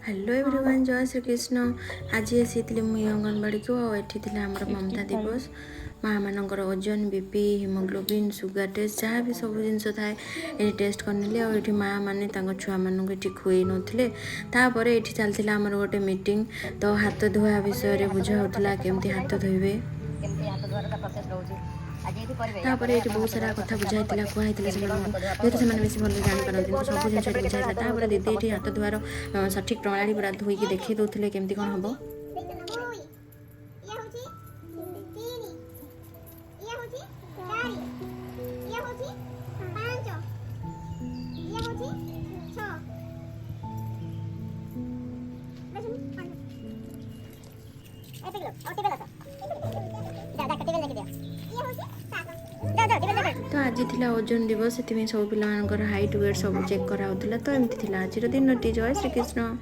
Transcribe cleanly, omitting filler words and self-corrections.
Hello everyone जय श्री कृष्ण। आज आसी मुई अंगनवाड़ी को एठी थिला हमर ममता दिवस। माँ मानकर ओजन बीपी हिमोग्लोबिन सुगर टेस्ट जहाँ भी सब जिनस थाए ये टेस्ट करनेली और माँ मैंने छुआ मानक ये खुई नथिले। तापर ये चलता आमर गोटे मीटिंग तो हाथ धुआ विषय बुझाऊला केमती हाथ धोइबे। तापर ये बहुत सारा कथा बुझाई कहूँ जेहतु से बेस भल जापारती तो सब जिन बुझाई दीदी ये हाथ धुआर सठिक प्रणाली पूरा धोईकी देखी दौले केमती कौन हम। तो आज थिला ओजन दिवस से सब पिला हाइट वेट सब चेक करा तो एमती आज दिन टी। जय श्री कृष्ण।